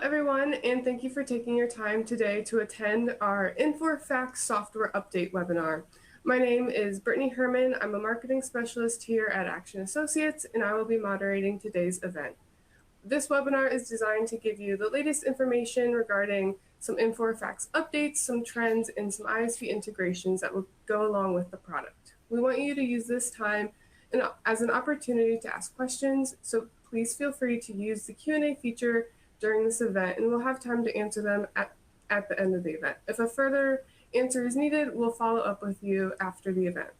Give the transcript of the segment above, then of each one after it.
everyone, and thank you for taking your time today to attend our Infor Fax Software Update webinar. My name is Brittany Herman. I'm a marketing specialist here at Aktion Associates, and I will be moderating today's event. This webinar is designed to give you the latest information regarding some Infor Fax updates, some trends, and some ISV integrations that will go along with the product. We want you to use this time as an opportunity to ask questions, so please feel free to use the Q&A feature during this event, and we'll have time to answer them at the end of the event. If a further answer is needed, we'll follow up with you after the event.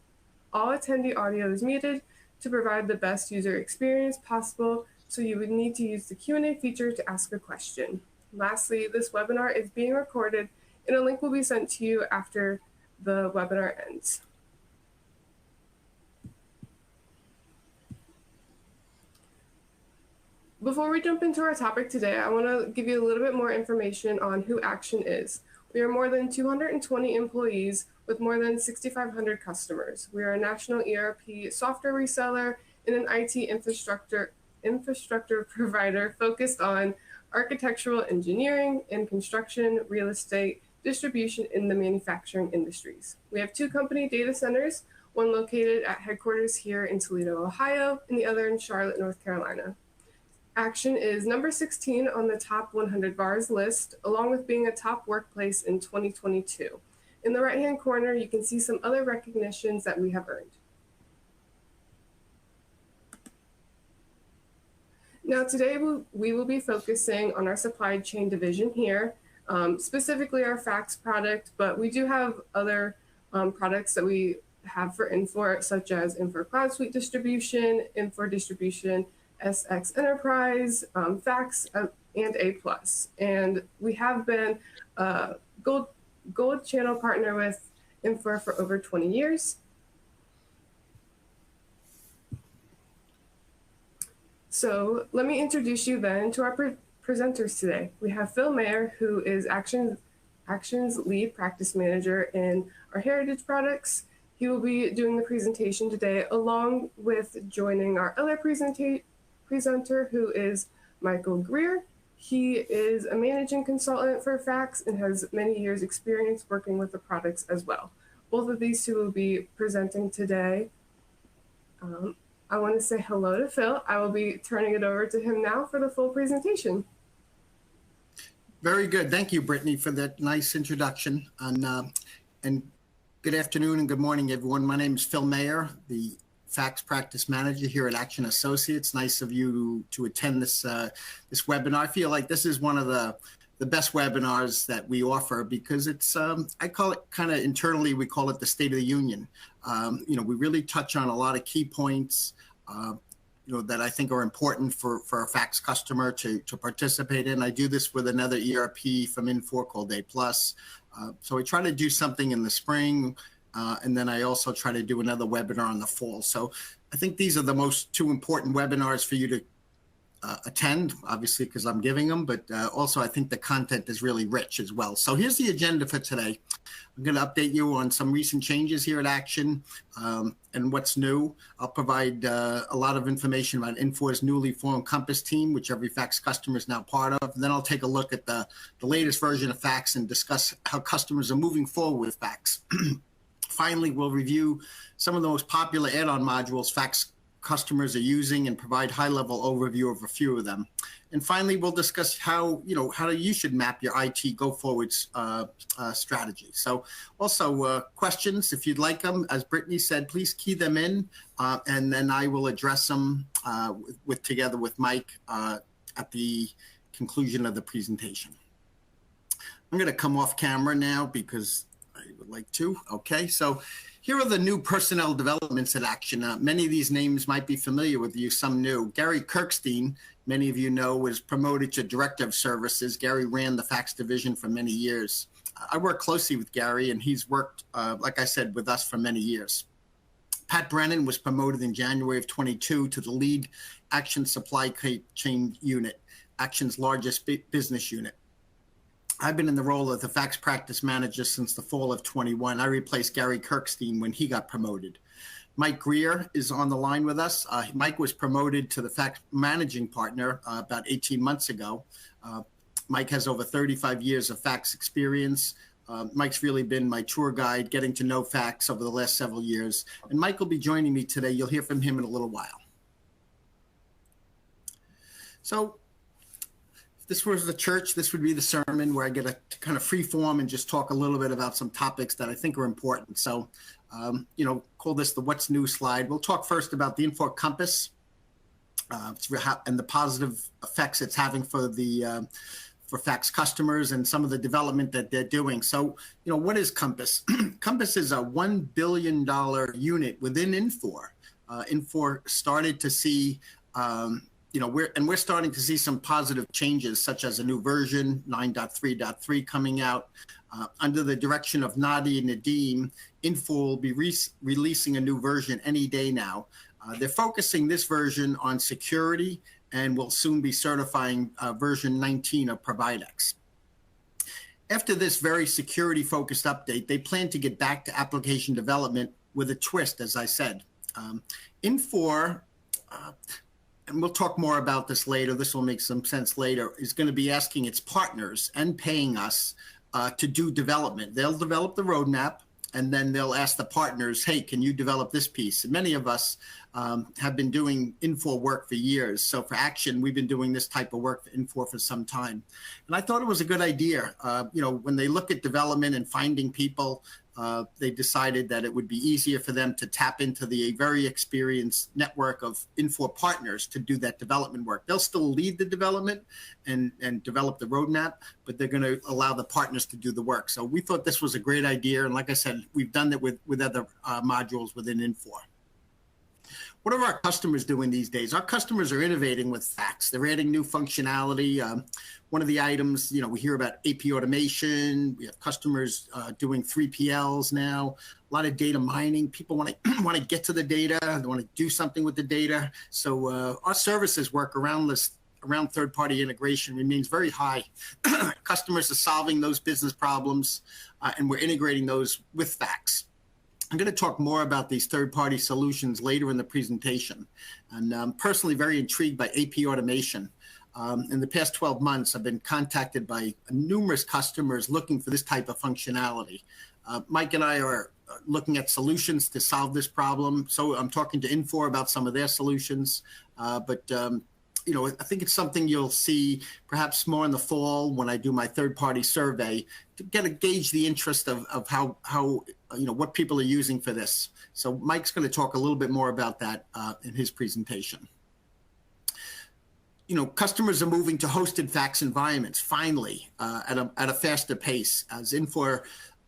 All attendee audio is muted to provide the best user experience possible, so you would need to use the Q&A feature to ask a question. Lastly, this webinar is being recorded, and a link will be sent to you after the webinar ends. Before we jump into our topic today, I want to give you a little bit more information on who Aktion is. We are more than 220 employees with more than 6,500 customers. We are a national ERP software reseller and an IT infrastructure provider focused on architectural engineering and construction, real estate, distribution in the manufacturing industries. We have two company data centers, one located at headquarters here in Toledo, Ohio, and the other in Charlotte, North Carolina. Aktion is number 16 on the top 100 VARs list, along with being a top workplace in 2022. In the right-hand corner, you can see some other recognitions that we have earned. Now, today we will be focusing on our supply chain division here, specifically our fax product, but we do have other products that we have for Infor, such as Infor Cloud Suite Distribution, Infor Distribution, SX Enterprise, Fax, and A+. And we have been a gold channel partner with Infor for over 20 years. So let me introduce you then to our presenters today. We have Phil Mayer, who is Aktion's lead practice manager in our heritage products. He will be doing the presentation today, along with joining our other presenter, who is Michael Greer. He is a managing consultant for Fax and has many years experience working with the products as well. Both of these two will be presenting today. I want to say hello to Phil. I will be turning it over to him now for the full presentation. Very good. Thank you, Brittany, for that nice introduction. And good afternoon and good morning, everyone. My name is Phil Mayer, the Fax Practice Manager here at Aktion Associates. Nice of you to attend this webinar. I feel like this is one of the best webinars that we offer because it's, I call it kind of internally, we call it the State of the Union. We really touch on a lot of key points, that I think are important for a fax customer to participate in. I do this with another ERP from Infor called A+. So I try to do something in the spring, and then I also try to do another webinar in the fall. So I think these are the two important webinars for you to attend, obviously, because I'm giving them, but also I think the content is really rich as well. So here's the agenda for today. I'm going to update you on some recent changes here at Aktion and what's new. I'll provide a lot of information about Infor's newly formed Compass team, which every fax customer is now part of. And then I'll take a look at the latest version of Fax and discuss how customers are moving forward with Fax. Finally, we'll review some of the most popular add-on modules Fax customers are using and provide high-level overview of a few of them. And finally, we'll discuss how you should map your IT go-forward strategy. So also questions, if you'd like them, as Brittany said, please key them in, and then I will address them together with Mike at the conclusion of the presentation. I'm going to come off camera now because I would like to. Okay, so here are the new personnel developments at Aktion. Many of these names might be familiar with you, some new. Gary Kirkstein, many of you know, was promoted to Director of Services. Gary ran the Fax division for many years. I work closely with Gary, and he's worked, like I said, with us for many years. Pat Brennan was promoted in January of 22 to the lead Aktion supply chain unit, Aktion's largest business unit. I've been in the role of the Fax Practice Manager since the fall of 21. I replaced Gary Kirkstein when he got promoted. Mike Greer is on the line with us. Mike was promoted to the Fax Managing Partner about 18 months ago. Mike has over 35 years of fax experience. Mike's really been my tour guide, getting to know fax over the last several years. And Mike will be joining me today. You'll hear from him in a little while. So if this was the church, this would be the sermon where I get a kind of free form and just talk a little bit about some topics that I think are important. So, call this the What's New slide. We'll talk first about the Infor Compass and the positive effects it's having for fax customers and some of the development that they're doing. So, what is Compass? Compass is a $1 billion unit within Infor. Infor started to see, we're starting to see some positive changes, such as a new version, 9.3.3 coming out. Under the direction of Nadia Nadim, Infor will be releasing a new version any day now. They're focusing this version on security and will soon be certifying version 19 of Providex. After this very security-focused update, they plan to get back to application development with a twist, as I said. Infor, and we'll talk more about this later, this will make some sense later, is going to be asking its partners and paying us to do development. They'll develop the roadmap, and then they'll ask the partners, hey, can you develop this piece? And many of us have been doing Infor work for years. So for Aktion, we've been doing this type of work for Infor for some time. And I thought it was a good idea. When they look at development and finding people, they decided that it would be easier for them to tap into the very experienced network of Infor partners to do that development work. They'll still lead the development and develop the roadmap, but they're going to allow the partners to do the work. So we thought this was a great idea. And like I said, we've done that with other modules within Infor. What are our customers doing these days? Our customers are innovating with fax. They're adding new functionality. One of the items, we hear about AP automation. We have customers doing 3PLs now. A lot of data mining. People want to get to the data. They want to do something with the data. So our services work around third-party integration remains very high. Customers are solving those business problems, and we're integrating those with fax. I'm going to talk more about these third-party solutions later in the presentation. And I'm personally very intrigued by AP automation. In the past 12 months, I've been contacted by numerous customers looking for this type of functionality. Mike and I are looking at solutions to solve this problem. So I'm talking to Infor about some of their solutions. I think it's something you'll see perhaps more in the fall when I do my third-party survey to gauge the interest of how what people are using for this. So Mike's going to talk a little bit more about that in his presentation. Customers are moving to hosted fax environments finally at a faster pace as Infor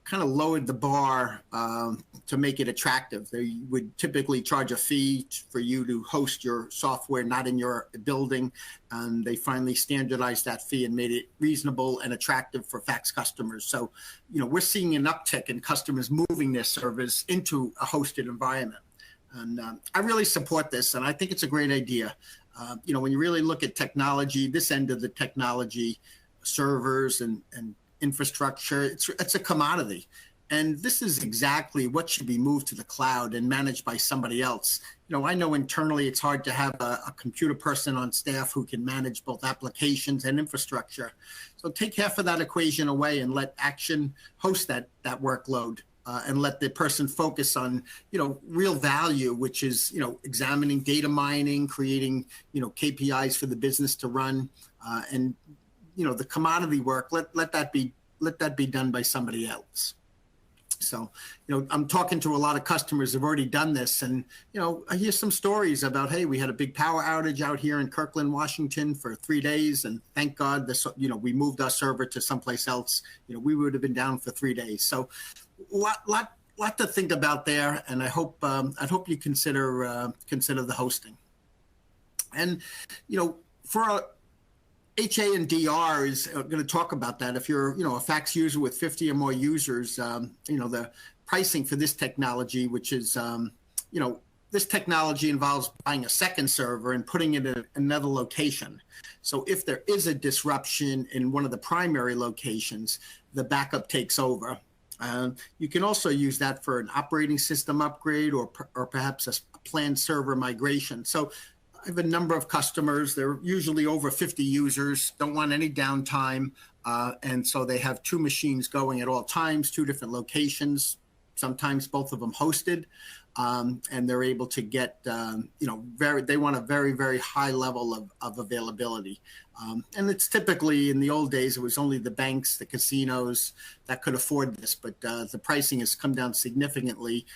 kind of lowered the bar to make it attractive. They would typically charge a fee for you to host your software not in your building, and they finally standardized that fee and made it reasonable and attractive for fax customers. So, we're seeing an uptick in customers moving their servers into a hosted environment. And I really support this, and I think it's a great idea. When you really look at technology, this end of the technology, servers and infrastructure, it's a commodity. And this is exactly what should be moved to the cloud and managed by somebody else. I know internally it's hard to have a computer person on staff who can manage both applications and infrastructure. So take half of that equation away and let Aktion host that workload and let the person focus on, real value, which is, examining data mining, creating, KPIs for the business to run and the commodity work, let that be done by somebody else. So, I'm talking to a lot of customers who've already done this, and, I hear some stories about, hey, we had a big power outage out here in Kirkland, Washington for 3 days, and thank God we moved our server to someplace else. We would have been down for 3 days. So, lot to think about there, and I hope you consider the hosting. And, for HA and DR is going to talk about that. If you're, a fax user with 50 or more users, the pricing for this technology, which is, this technology involves buying a second server and putting it in another location. So if there is a disruption in one of the primary locations, the backup takes over. You can also use that for an operating system upgrade or perhaps a planned server migration. So have a number of customers. They're usually over 50 users, don't want any downtime. And so they have two machines going at all times, two different locations, sometimes both of them hosted. And they're able to get, they want a very, very high level of availability. And it's typically, in the old days, it was only the banks, the casinos that could afford this, but the pricing has come down significantly.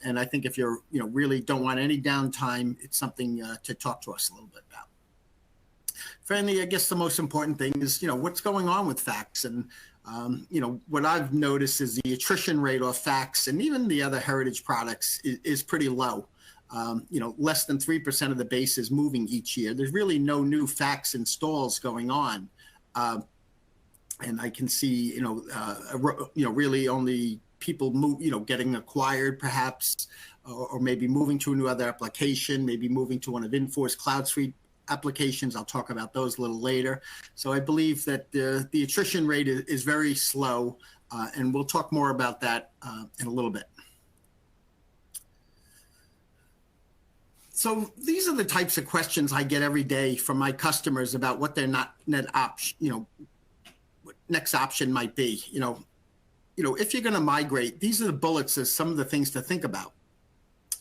And I think if you're, really don't want any downtime, it's something to talk to us a little bit about. Finally, I guess the most important thing is, what's going on with fax. And what I've noticed is the attrition rate of fax and even the other heritage products is pretty low. Less than 3% of the base is moving each year. There's really no new fax installs going on. And I can see, really only people move, getting acquired perhaps, or maybe moving to a new other application, maybe moving to one of Infor's Cloud Suite applications. I'll talk about those a little later. So I believe that the attrition rate is very slow, and we'll talk more about that in a little bit. So these are the types of questions I get every day from my customers about what their next option might be. If you're going to migrate, these are the bullets as some of the things to think about.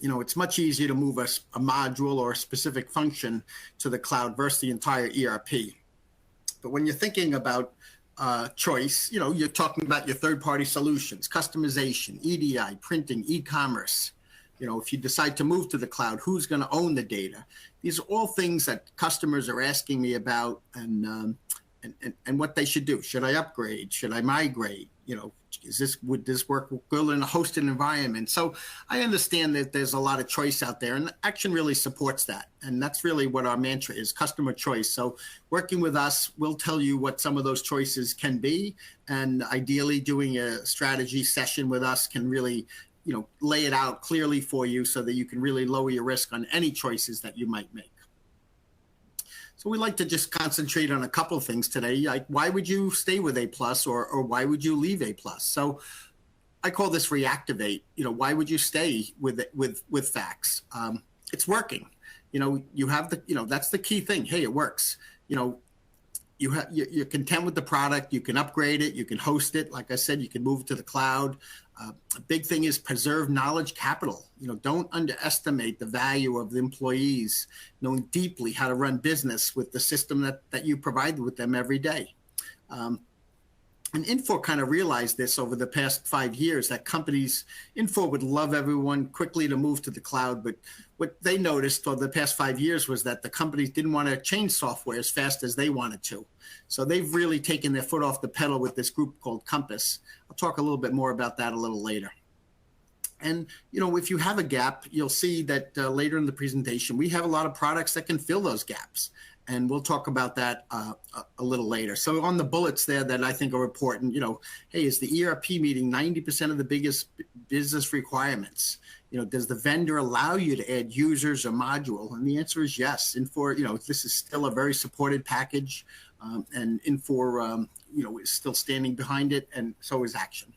It's much easier to move a module or a specific function to the cloud versus the entire ERP. But when you're thinking about choice, you're talking about your third-party solutions, customization, EDI, printing, e-commerce. If you decide to move to the cloud, who's going to own the data? These are all things that customers are asking me about, and what they should do. Should I upgrade? Should I migrate? Would this work well in a hosted environment? So I understand that there's a lot of choice out there, and Aktion really supports that. And that's really what our mantra is, customer choice. So working with us, we'll tell you what some of those choices can be. And ideally doing a strategy session with us can really, lay it out clearly for you so that you can really lower your risk on any choices that you might make. So we like to just concentrate on a couple of things today, like why would you stay with A+, or why would you leave A+? So I call this reactivate. Why would you stay with fax? It's working. You have that's the key thing. Hey, it works. You're content with the product. You can upgrade it. You can host it. Like I said, you can move it to the cloud. A big thing is preserve knowledge capital. Don't underestimate the value of the employees knowing deeply how to run business with the system that you provide with them every day. And Infor kind of realized this over the past 5 years, that Infor would love everyone quickly to move to the cloud, but what they noticed over the past 5 years was that the companies didn't want to change software as fast as they wanted to. So they've really taken their foot off the pedal with this group called Compass. I'll talk a little bit more about that a little later. And, if you have a gap, you'll see that later in the presentation, we have a lot of products that can fill those gaps. And we'll talk about that a little later. So on the bullets there that I think are important, hey, is the ERP meeting 90% of the biggest business requirements? Does the vendor allow you to add users or module? And the answer is yes. Infor, this is still a very supported package, and Infor, is still standing behind it, and so is Aktion.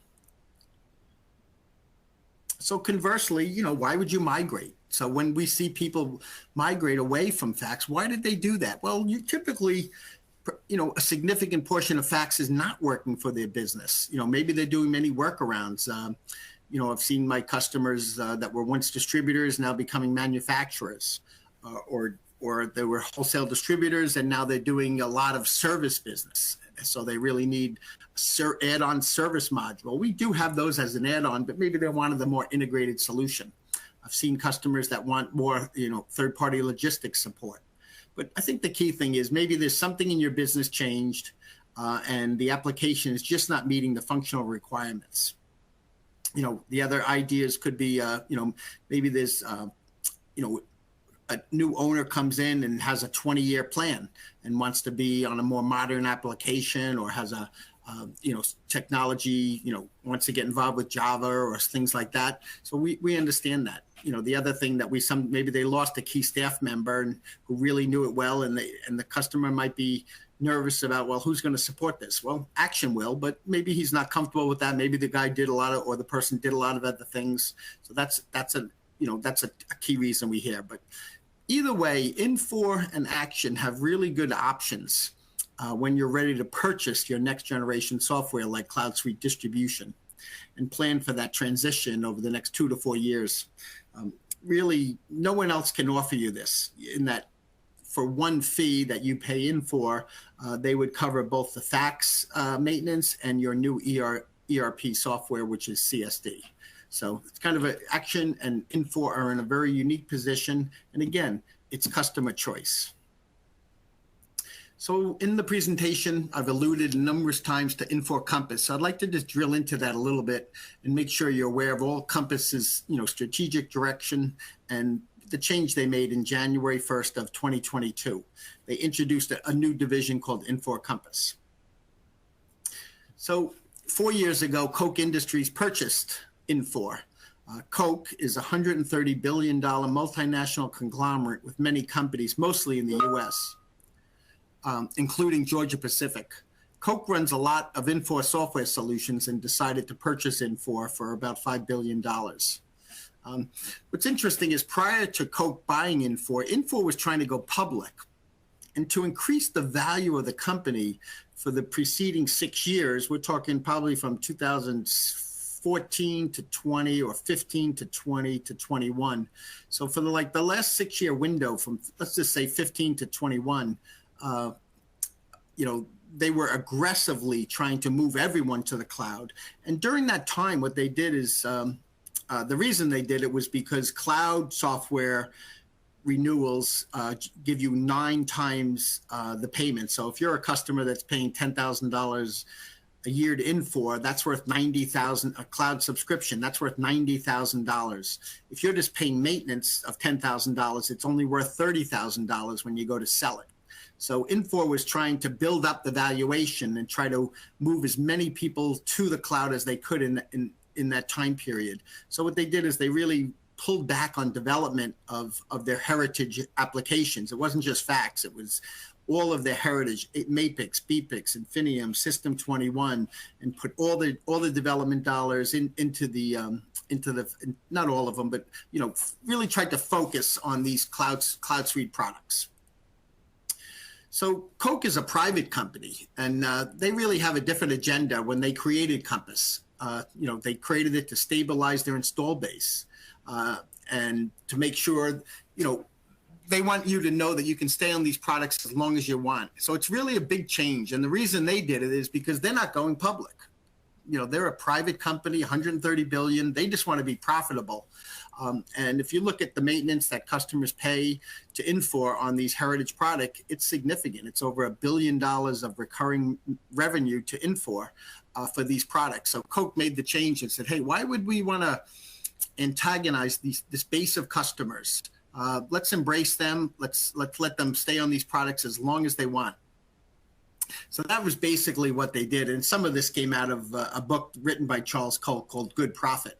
So conversely, why would you migrate? So when we see people migrate away from fax, why did they do that? Well, you typically, a significant portion of fax is not working for their business. Maybe they're doing many workarounds. I've seen my customers that were once distributors now becoming manufacturers, or they were wholesale distributors and now they're doing a lot of service business. So they really need add-on service module. We do have those as an add-on, but maybe they wanted the more integrated solution. I've seen customers that want more, third-party logistics support. But I think the key thing is maybe there's something in your business changed, and the application is just not meeting the functional requirements. The other ideas could be, maybe there's, a new owner comes in and has a 20-year plan and wants to be on a more modern application, or has a technology, wants to get involved with Java or things like that. So we understand that. The other thing that maybe they lost a key staff member who really knew it well, and the customer might be nervous about, well, who's going to support this? Well, Aktion will, but maybe he's not comfortable with that. Maybe the guy or the person did a lot of other things. So that's a key reason we hear. But either way, Infor and Aktion have really good options when you're ready to purchase your next generation software like Cloud Suite distribution and plan for that transition over the next 2 to 4 years. Really, no one else can offer you this in that for one fee that you pay Infor, they would cover both the fax maintenance and your new ERP software, which is CSD. So it's kind of an Aktion and Infor are in a very unique position. And again, it's customer choice. So in the presentation, I've alluded numerous times to Infor Compass. So I'd like to just drill into that a little bit and make sure you're aware of all Compass's, strategic direction and the change they made in January 1st of 2022. They introduced a new division called Infor Compass. So 4 years ago, Koch Industries purchased Infor. Koch is a $130 billion multinational conglomerate with many companies, mostly in the US. Including Georgia Pacific. Koch runs a lot of Infor software solutions and decided to purchase Infor for about $5 billion. What's interesting is prior to Koch buying Infor, Infor was trying to go public. And to increase the value of the company for the preceding 6 years, we're talking probably from 2014 to 20 or 15 to 20 to 21. So for the last 6-year window from, let's just say 15 to 21, they were aggressively trying to move everyone to the cloud. And during that time, what they did is, the reason they did it was because cloud software renewals give you 9 times the payment. So if you're a customer that's paying $10,000 a year to Infor, that's worth $90,000. A cloud subscription, that's worth $90,000. If you're just paying maintenance of $10,000, it's only worth $30,000 when you go to sell it. So Infor was trying to build up the valuation and try to move as many people to the cloud as they could in that time period. So what they did is they really pulled back on development of their heritage applications. It wasn't just fax, it was all of their heritage, Mapix, BPix, Infinium, System 21, and put all the development dollars into the not all of them, but really tried to focus on these cloud suite products. So Koch is a private company, and they really have a different agenda when they created Compass. They created it to stabilize their install base and to make sure, they want you to know that you can stay on these products as long as you want. So it's really a big change. And the reason they did it is because they're not going public. They're a private company, 130 billion. They just want to be profitable. And if you look at the maintenance that customers pay to Infor on these heritage products, it's significant. It's over $1 billion of recurring revenue to Infor for these products. So Koch made the change and said, hey, why would we want to antagonize this base of customers? Let's embrace them. Let's let them stay on these products as long as they want. So that was basically what they did. And some of this came out of a book written by Charles Koch called Good Profit.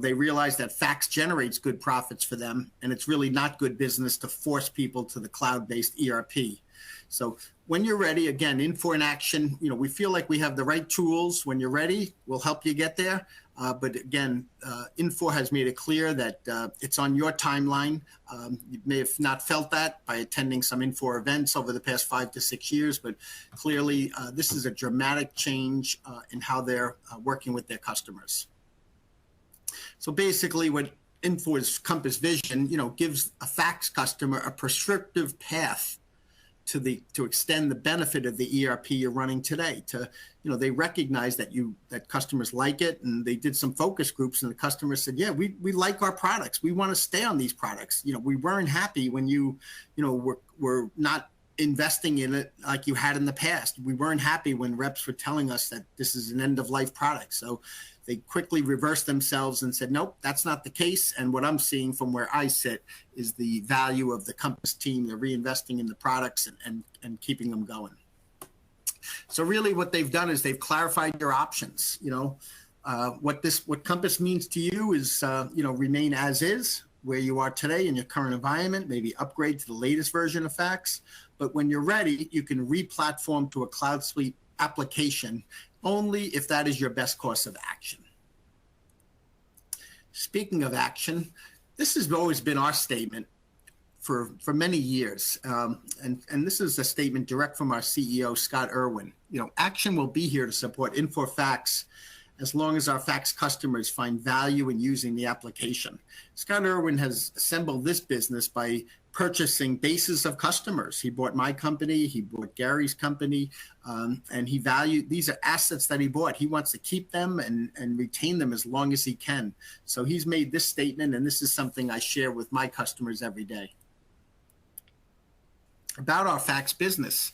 They realized that fax generates good profits for them, and it's really not good business to force people to the cloud-based ERP. So when you're ready, again, Infor and Aktion, we feel like we have the right tools. When you're ready, we'll help you get there. But again, Infor has made it clear that it's on your timeline. You may have not felt that by attending some Infor events over the past 5 to 6 years, but clearly this is a dramatic change in how they're working with their customers. So basically what Infor's Compass vision, gives a fax customer a prescriptive path to extend the benefit of the ERP you're running today. They recognize that customers like it, and they did some focus groups, and the customers said, yeah, we like our products. We want to stay on these products. We weren't happy when were not investing in it like you had in the past. We weren't happy when reps were telling us that this is an end-of-life product. So they quickly reversed themselves and said, nope, that's not the case. And what I'm seeing from where I sit is the value of the Compass team. They're reinvesting in the products and keeping them going. So really what they've done is they've clarified your options. What Compass means to you is, remain as is, where you are today in your current environment, maybe upgrade to the latest version of fax. But when you're ready, you can re-platform to a Cloud Suite application only if that is your best course of action. Speaking of action, this has always been our statement. for many years. And this is a statement direct from our CEO, Scott Irwin. Action will be here to support Infor Fax as long as our fax customers find value in using the application. Scott Irwin has assembled this business by purchasing bases of customers. He bought my company, he bought Gary's company, and he valued, these are assets that he bought. He wants to keep them and retain them as long as he can. So he's made this statement, and this is something I share with my customers every day. About our fax business,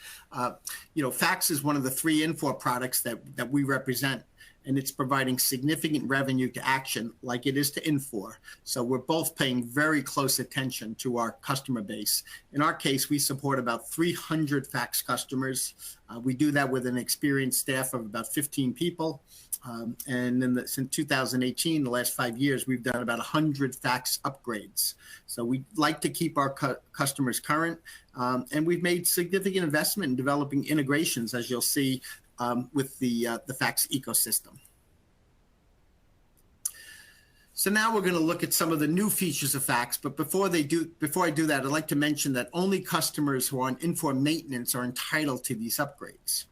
fax is one of the 3 Infor products that we represent, and it's providing significant revenue to Action like it is to Infor. So we're both paying very close attention to our customer base. In our case, we support about 300 fax customers. We do that with an experienced staff of about 15 people. And since 2018, the last 5 years, we've done about 100 fax upgrades. So we like to keep our customers current. And we've made significant investment in developing integrations, as you'll see, with the fax ecosystem. So now we're going to look at some of the new features of fax. But before I do that, I'd like to mention that only customers who are on Infor maintenance are entitled to these upgrades.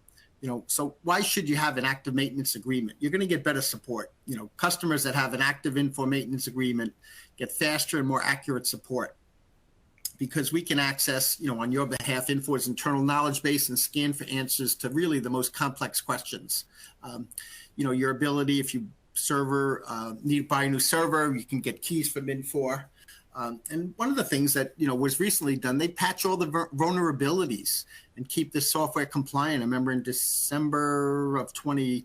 So why should you have an active maintenance agreement? You're going to get better support. Customers that have an active Infor maintenance agreement get faster and more accurate support, because we can access, on your behalf, Infor's internal knowledge base and scan for answers to really the most complex questions. Your ability, if you need to buy a new server, you can get keys from Infor. And one of the things that, was recently done, they patch all the vulnerabilities and keep this software compliant. I remember in December of 21,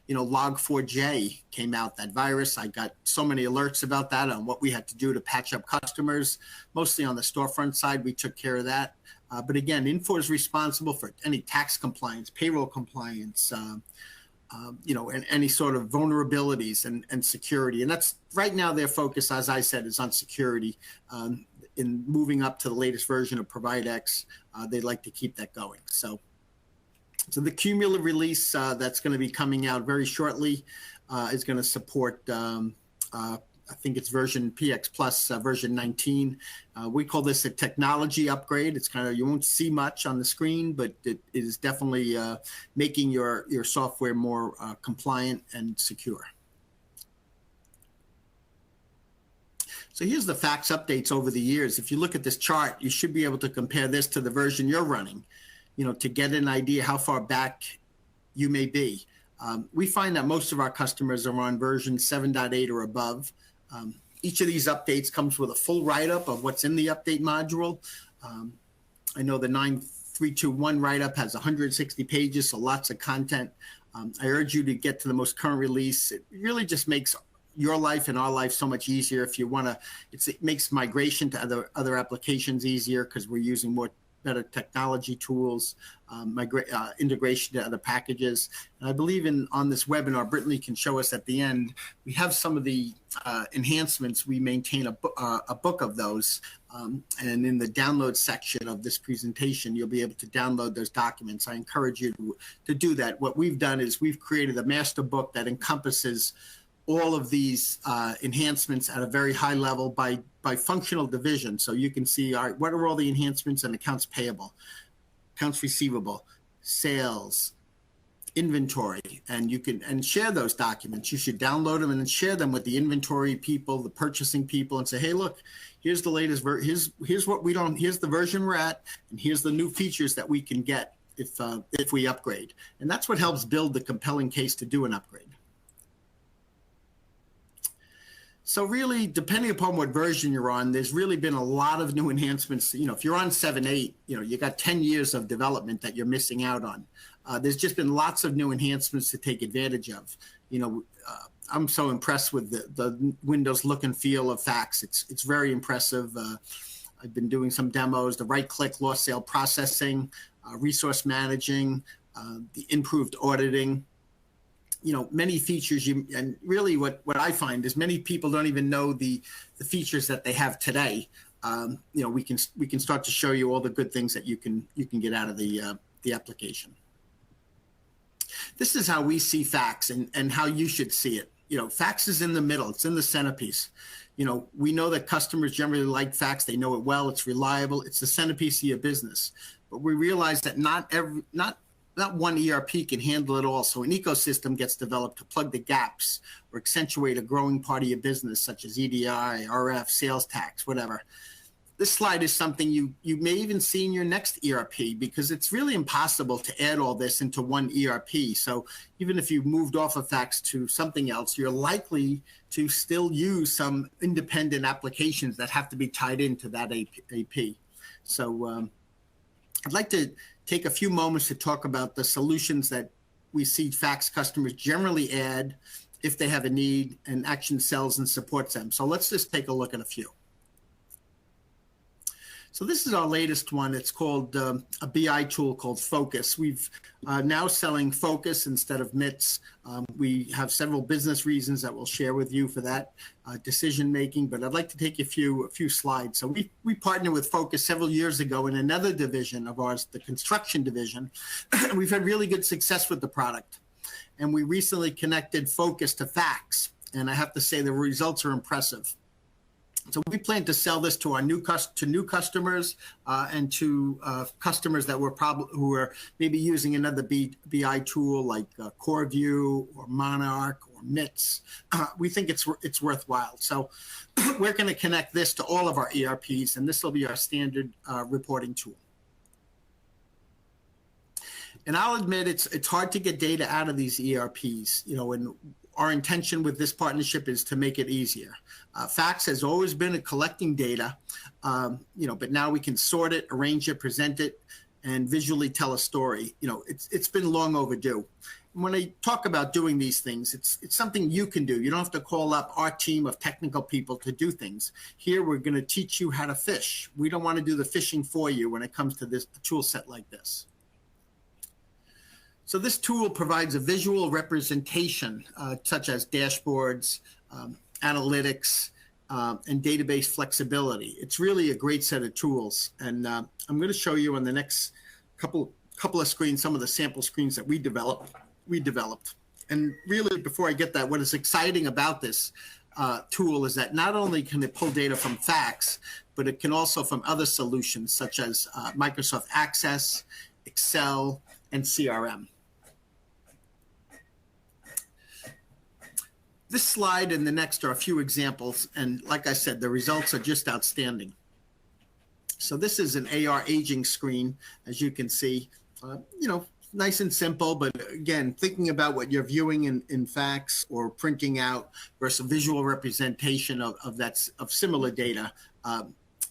Log4j came out, that virus. I got so many alerts about that on what we had to do to patch up customers. Mostly on the storefront side, we took care of that. But again, Infor is responsible for any tax compliance, payroll compliance, and any sort of vulnerabilities and security. And that's right now their focus, as I said, is on security. In moving up to the latest version of ProvideX, they'd like to keep that going. So the cumulative release that's going to be coming out very shortly is going to support, I think it's version PX Plus, version 19. We call this a technology upgrade. It's kind of, you won't see much on the screen, but it is definitely making your software more compliant and secure. So here's the fax updates over the years. If you look at this chart, you should be able to compare this to the version you're running, to get an idea how far back you may be. We find that most of our customers are on version 7.8 or above. Each of these updates comes with a full write-up of what's in the update module. I know the 9321 write-up has 160 pages, so lots of content. I urge you to get to the most current release. It really just makes your life and our life so much easier. If you want to, it makes migration to other applications easier, because we're using better technology tools, integration to other packages. And I believe on this webinar, Brittany can show us at the end, we have some of the enhancements. We maintain a book of those. And in the download section of this presentation, you'll be able to download those documents. I encourage you to do that. What we've done is we've created a master book that encompasses all of these enhancements at a very high level by functional division. So you can see, all right, what are all the enhancements in accounts payable, accounts receivable, sales, inventory, and you can share those documents. You should download them and then share them with the inventory people, the purchasing people, and say, hey, look, here's the latest here's the version we're at, and here's the new features that we can get if we upgrade. And that's what helps build the compelling case to do an upgrade. So really, depending upon what version you're on, there's really been a lot of new enhancements. If you're on 7.8, you got 10 years of development that you're missing out on. There's just been lots of new enhancements to take advantage of. I'm so impressed with the Windows look and feel of fax. It's very impressive. I've been doing some demos, the right-click lost sale processing, resource managing, the improved auditing. Many features, and really what I find is many people don't even know the features that they have today. We can start to show you all the good things that you can get out of the application. This is how we see fax and how you should see it. fax is in the middle. It's in the centerpiece. We know that customers generally like fax. They know it well. It's reliable. It's the centerpiece of your business. But we realize that not one ERP can handle it all. So an ecosystem gets developed to plug the gaps or accentuate a growing part of your business, such as EDI, RF, sales tax, whatever. This slide is something you may even see in your next ERP, because it's really impossible to add all this into one ERP. So even if you moved off of fax to something else, you're likely to still use some independent applications that have to be tied into that AP. So I'd like to take a few moments to talk about the solutions that we see fax customers generally add if they have a need, and Aktion sells and supports them. So let's just take a look at a few. So this is our latest one. It's called a BI tool called Focus. We've now selling Focus instead of MITS. We have several business reasons that we'll share with you for that decision making, but I'd like to take a few slides. So we partnered with Focus several years ago in another division of ours, the construction division. We've had really good success with the product. And we recently connected Focus to fax. And I have to say the results are impressive. So we plan to sell this to our new customers and to customers that who are maybe using another BI tool like CoreView or Monarch or MITS. We think it's worthwhile. So we're going to connect this to all of our ERPs, and this will be our standard reporting tool. And I'll admit it's hard to get data out of these ERPs, and our intention with this partnership is to make it easier. Fax has always been at collecting data, but now we can sort it, arrange it, present it, and visually tell a story. It's been long overdue. And when I talk about doing these things, it's something you can do. You don't have to call up our team of technical people to do things. Here, we're going to teach you how to fish. We don't want to do the fishing for you when it comes to this tool set like this. So this tool provides a visual representation, such as dashboards, analytics, and database flexibility. It's really a great set of tools. And I'm going to show you on the next couple of screens some of the sample screens that we developed. And really, before I get that, what is exciting about this tool is that not only can it pull data from fax, but it can also from other solutions such as Microsoft Access, Excel, and CRM. This slide and the next are a few examples, and like I said, the results are just outstanding. So this is an AR aging screen, as you can see, nice and simple, but again, thinking about what you're viewing in fax or printing out versus visual representation of similar data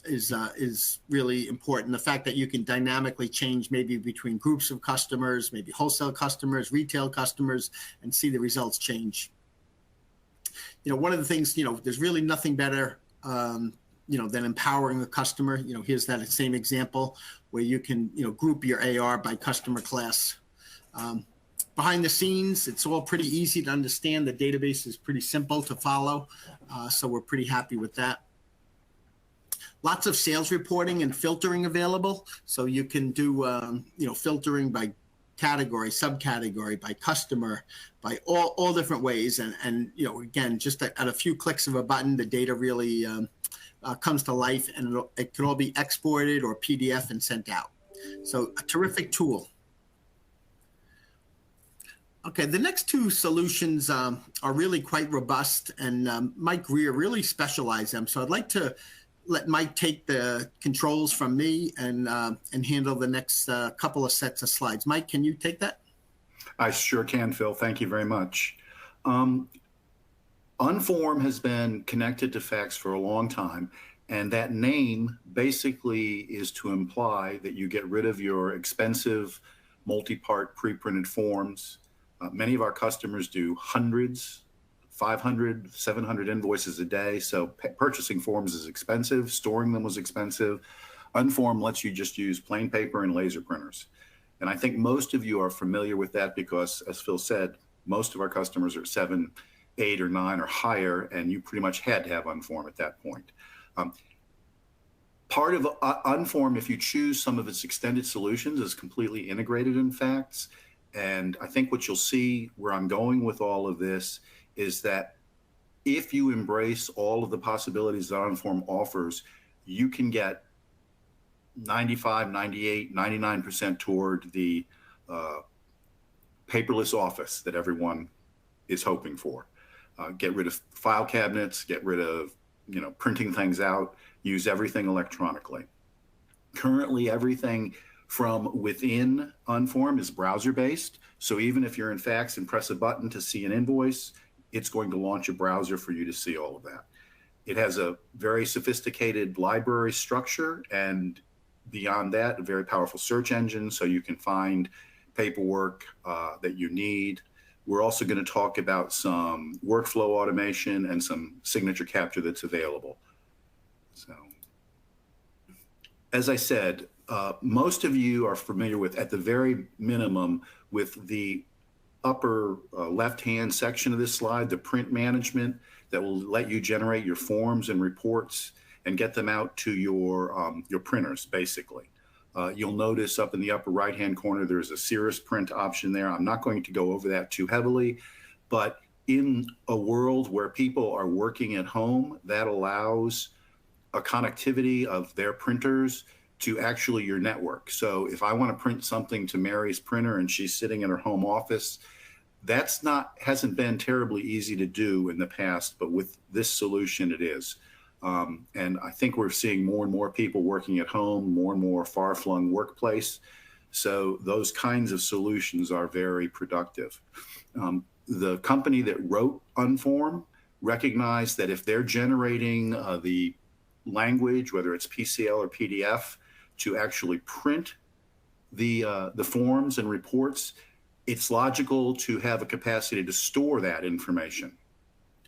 is really important. The fact that you can dynamically change maybe between groups of customers, maybe wholesale customers, retail customers, and see the results change. One of the things, there's really nothing better, than empowering the customer. Here's that same example where you can, group your AR by customer class. Behind the scenes, it's all pretty easy to understand. The database is pretty simple to follow, so we're pretty happy with that. Lots of sales reporting and filtering available, so you can do, filtering by category, subcategory, by customer, by all different ways. And again, just at a few clicks of a button, the data really comes to life, and it can all be exported or PDF and sent out. So a terrific tool. Okay, the next two solutions are really quite robust, and Mike Greer really specialized them. So I'd like to let Mike take the controls from me and handle the next couple of sets of slides. Mike, can you take that? I sure can, Phil. Thank you very much. Infor has been connected to fax for a long time, and that name basically is to imply that you get rid of your expensive multi-part pre-printed forms. Many of our customers do hundreds, 500, 700 invoices a day. So purchasing forms is expensive. Storing them was expensive. Infor lets you just use plain paper and laser printers. And I think most of you are familiar with that because, as Phil said, most of our customers are 7, 8, or 9 or higher, and you pretty much had to have Infor at that point. Part of Infor, if you choose some of its extended solutions, is completely integrated in fax. And I think what you'll see where I'm going with all of this is that if you embrace all of the possibilities that Unform offers, you can get 95, 98, 99% toward the paperless office that everyone is hoping for. Get rid of file cabinets, get rid of printing things out, use everything electronically. Currently, everything from within Unform is browser-based. So even if you're in Fax and press a button to see an invoice, it's going to launch a browser for you to see all of that. It has a very sophisticated library structure, and beyond that, a very powerful search engine, so you can find paperwork that you need. We're also going to talk about some workflow automation and some signature capture that's available. So, as I said, most of you are familiar with, at the very minimum, with the upper left-hand section of this slide, the print management that will let you generate your forms and reports and get them out to your printers, basically. You'll notice up in the upper right-hand corner, there's a Cirrus print option there. I'm not going to go over that too heavily, but in a world where people are working at home, that allows a connectivity of their printers to actually your network. So if I want to print something to Mary's printer and she's sitting in her home office, hasn't been terribly easy to do in the past, but with this solution it is. And I think we're seeing more and more people working at home, more and more far-flung workplace. So those kinds of solutions are very productive. The company that wrote Unform recognized that if they're generating the language, whether it's PCL or PDF, to actually print the forms and reports, it's logical to have a capacity to store that information.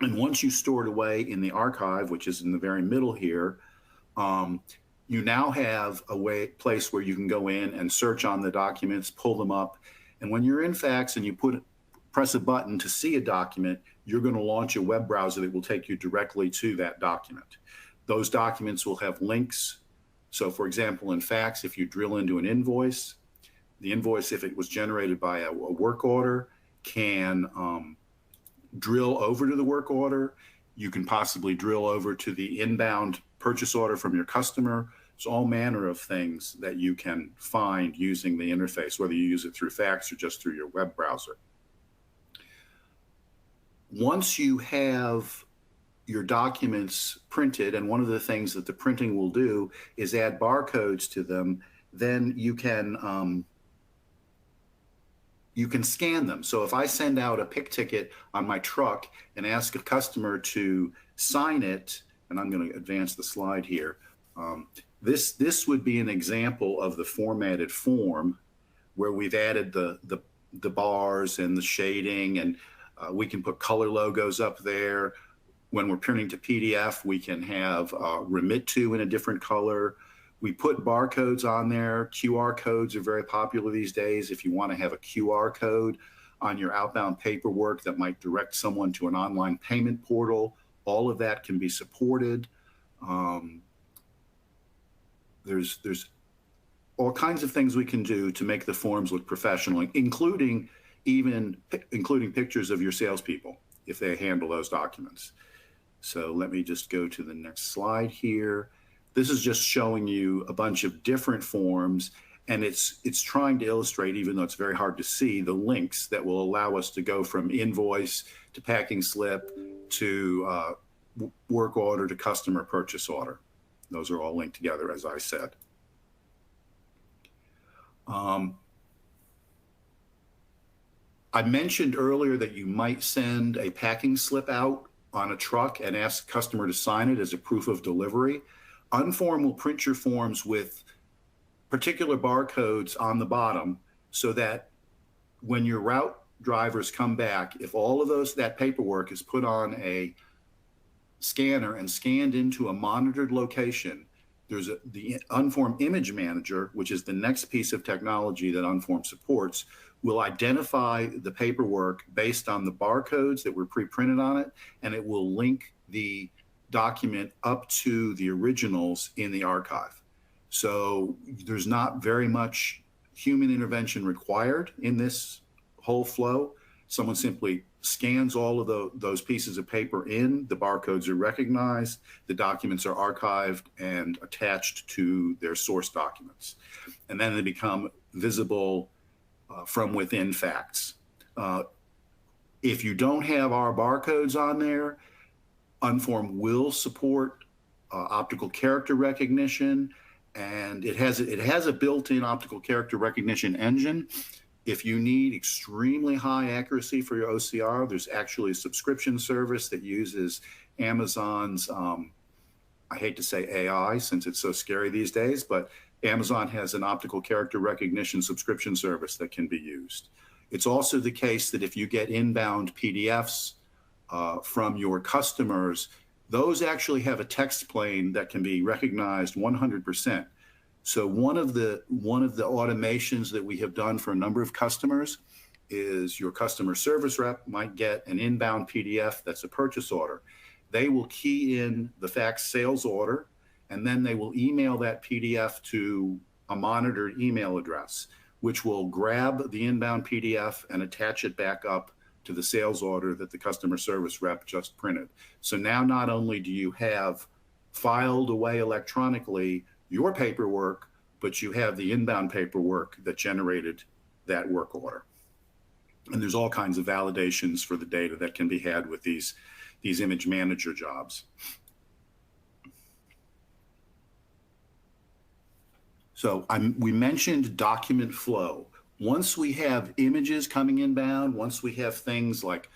And once you store it away in the archive, which is in the very middle here, you now have a place where you can go in and search on the documents, pull them up. And when you're in Fax and you press a button to see a document, you're going to launch a web browser that will take you directly to that document. Those documents will have links. So for example, in Fax, if you drill into an invoice, the invoice, if it was generated by a work order, can drill over to the work order. You can possibly drill over to the inbound purchase order from your customer. It's all manner of things that you can find using the interface, whether you use it through Fax or just through your web browser. Once you have your documents printed, and one of the things that the printing will do is add barcodes to them, then you can scan them. So if I send out a pick ticket on my truck and ask a customer to sign it, and I'm going to advance the slide here, this would be an example of the formatted form where we've added the bars and the shading, and we can put color logos up there. When we're printing to PDF, we can have remit to in a different color. We put barcodes on there. QR codes are very popular these days. If you want to have a QR code on your outbound paperwork that might direct someone to an online payment portal, all of that can be supported. There's all kinds of things we can do to make the forms look professional, including pictures of your salespeople if they handle those documents. So let me just go to the next slide here. This is just showing you a bunch of different forms, and it's trying to illustrate, even though it's very hard to see, the links that will allow us to go from invoice to packing slip to work order to customer purchase order. Those are all linked together, as I said. I mentioned earlier that you might send a packing slip out on a truck and ask the customer to sign it as a proof of delivery. Unform will print your forms with particular barcodes on the bottom so that when your route drivers come back, if all of that paperwork is put on a scanner and scanned into a monitored location, there's the Unform Image Manager, which is the next piece of technology that Unform supports, will identify the paperwork based on the barcodes that were pre-printed on it, and it will link the document up to the originals in the archive. So there's not very much human intervention required in this whole flow. Someone simply scans all of those pieces of paper in, the barcodes are recognized, the documents are archived and attached to their source documents. And then they become visible from within Fax. If you don't have our barcodes on there, Unform will support optical character recognition, and it has a built-in optical character recognition engine. If you need extremely high accuracy for your OCR, there's actually a subscription service that uses Amazon's, I hate to say AI since it's so scary these days, but Amazon has an optical character recognition subscription service that can be used. It's also the case that if you get inbound PDFs from your customers, those actually have a text plane that can be recognized 100%. So one of the automations that we have done for a number of customers is your customer service rep might get an inbound PDF that's a purchase order. They will key in the Fax sales order, and then they will email that PDF to a monitored email address, which will grab the inbound PDF and attach it back up to the sales order that the customer service rep just printed. So now not only do you have filed away electronically your paperwork, but you have the inbound paperwork that generated that work order. And there's all kinds of validations for the data that can be had with these image manager jobs. So we mentioned document flow. Once we have images coming inbound, once we have things like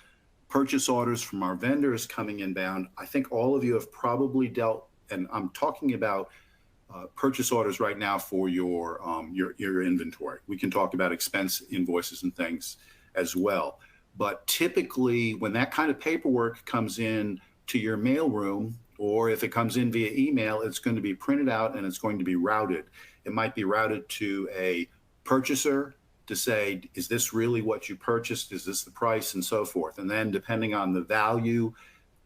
purchase orders from our vendors coming inbound, I think all of you have probably dealt, and I'm talking about purchase orders right now for your inventory. We can talk about expense invoices and things as well. But typically when that kind of paperwork comes in to your mailroom, or if it comes in via email, it's going to be printed out and it's going to be routed. It might be routed to a purchaser to say, is this really what you purchased? Is this the price? And so forth. And then depending on the value,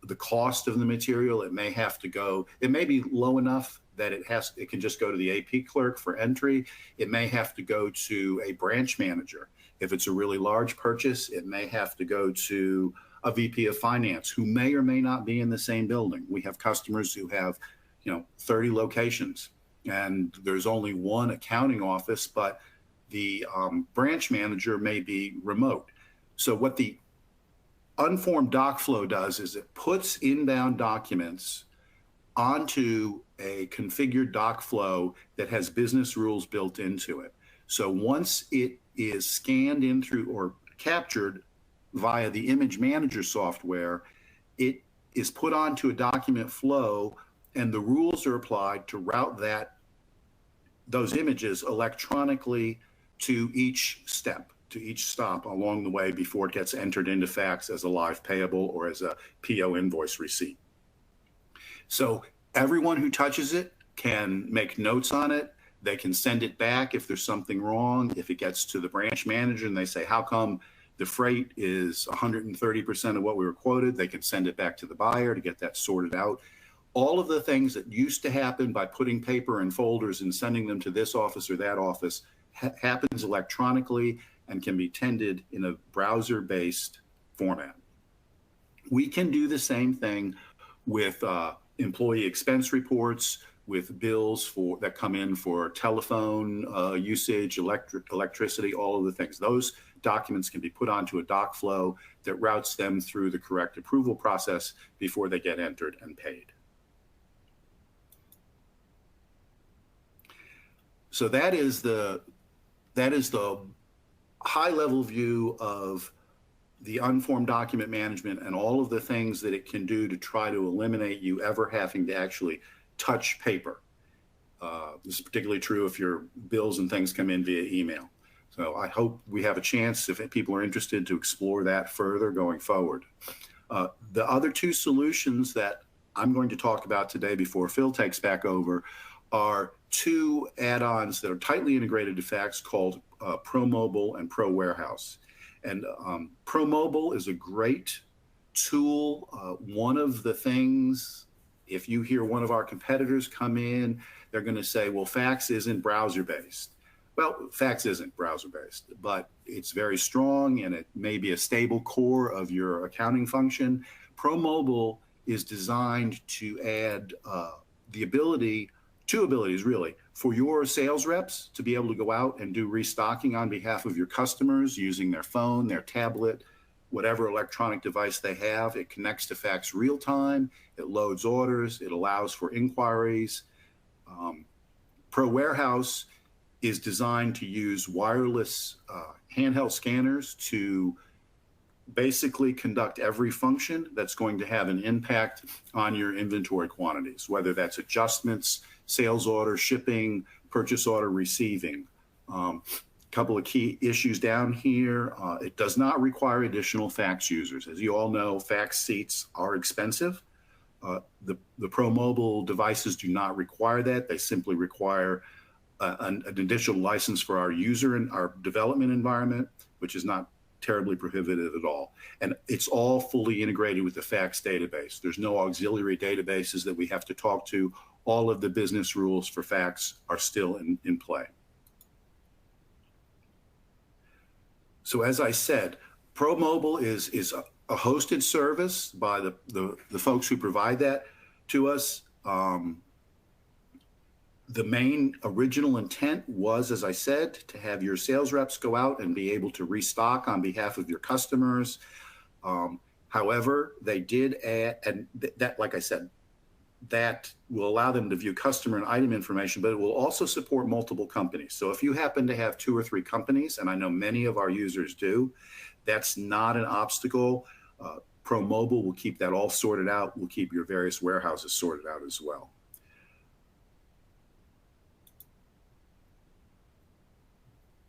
the cost of the material, it may have to go, it may be low enough that it can just go to the AP clerk for entry. It may have to go to a branch manager. If it's a really large purchase, it may have to go to a VP of finance who may or may not be in the same building. We have customers who have, 30 locations and there's only one accounting office, but the branch manager may be remote. So what the Unformed doc flow does is it puts inbound documents onto a configured doc flow that has business rules built into it. So once it is scanned in through or captured via the image manager software, it is put onto a document flow and the rules are applied to route those images electronically to each step, to each stop along the way before it gets entered into Fax as a live payable or as a PO invoice receipt. So everyone who touches it can make notes on it. They can send it back if there's something wrong. If it gets to the branch manager and they say, how come the freight is 130% of what we were quoted, they can send it back to the buyer to get that sorted out. All of the things that used to happen by putting paper in folders and sending them to this office or that office happens electronically and can be tended in a browser-based format. We can do the same thing with employee expense reports, with bills that come in for telephone usage, electricity, all of the things. Those documents can be put onto a doc flow that routes them through the correct approval process before they get entered and paid. So that is the high-level view of the Unformed document management and all of the things that it can do to try to eliminate you ever having to actually touch paper. This is particularly true if your bills and things come in via email. So I hope we have a chance, if people are interested, to explore that further going forward. The other two solutions that I'm going to talk about today before Phil takes back over are two add-ons that are tightly integrated to Fax called ProMobile and ProWarehouse. And ProMobile is a great tool. One of the things, if you hear one of our competitors come in, they're going to say, well, Fax isn't browser-based. Well, fax isn't browser-based, but it's very strong and it may be a stable core of your accounting function. ProMobile is designed to add the ability, two abilities really, for your sales reps to be able to go out and do restocking on behalf of your customers using their phone, their tablet, whatever electronic device they have. It connects to fax real time, it loads orders, it allows for inquiries. Pro Warehouse is designed to use wireless handheld scanners to basically conduct every function that's going to have an impact on your inventory quantities, whether that's adjustments, sales order, shipping, purchase order, receiving. Couple of key issues down here. It does not require additional fax users. As you all know, fax seats are expensive. The ProMobile devices do not require that. They simply require an additional license for our user and our development environment, which is not terribly prohibitive at all. And it's all fully integrated with the fax database. There's no auxiliary databases that we have to talk to. All of the business rules for fax are still in play. So as I said, ProMobile is a hosted service by the folks who provide that to us. The main original intent was, as I said, to have your sales reps go out and be able to restock on behalf of your customers. However, they did add, and that, like I said, that will allow them to view customer and item information, but it will also support multiple companies. So if you happen to have 2 or 3 companies, and I know many of our users do, that's not an obstacle. ProMobile will keep that all sorted out. We'll keep your various warehouses sorted out as well.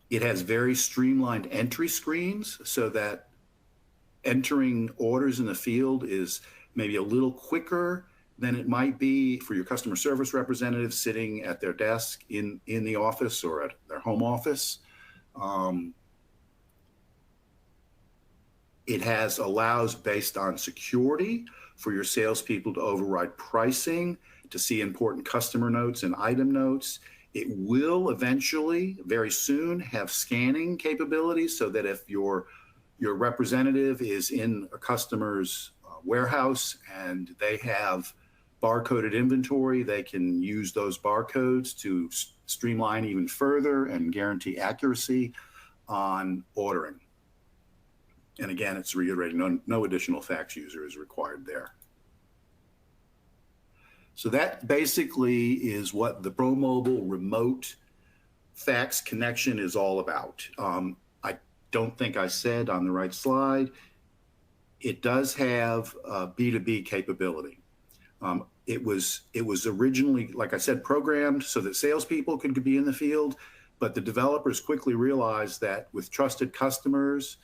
It has very streamlined entry screens so that entering orders in the field is maybe a little quicker than it might be for your customer service representative sitting at their desk in the office or at their home office. It allows based on security for your salespeople to override pricing, to see important customer notes and item notes. It will eventually, very soon, have scanning capabilities so that if your representative is in a customer's warehouse and they have barcoded inventory, they can use those barcodes to streamline even further and guarantee accuracy on ordering. And again, it's reiterating, no additional fax user is required there. So that basically is what the ProMobile remote fax connection is all about. I don't think I said on the right slide, it does have B2B capability. It was originally, like I said, programmed so that salespeople could be in the field, but the developers quickly realized that with trusted customers,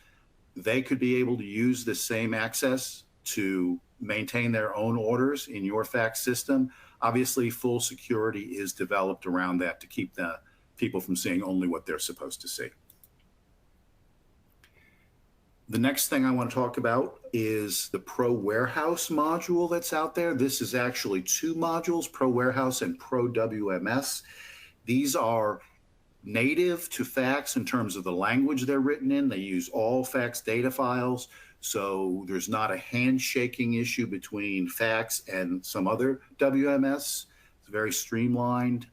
they could be able to use the same access to maintain their own orders in your fax system. Obviously, full security is developed around that to keep the people from seeing only what they're supposed to see. The next thing I want to talk about is the Pro Warehouse module that's out there. This is actually 2 modules, Pro Warehouse and Pro WMS. These are native to fax in terms of the language they're written in. They use all fax data files. So there's not a handshaking issue between fax and some other WMS. It's very streamlined.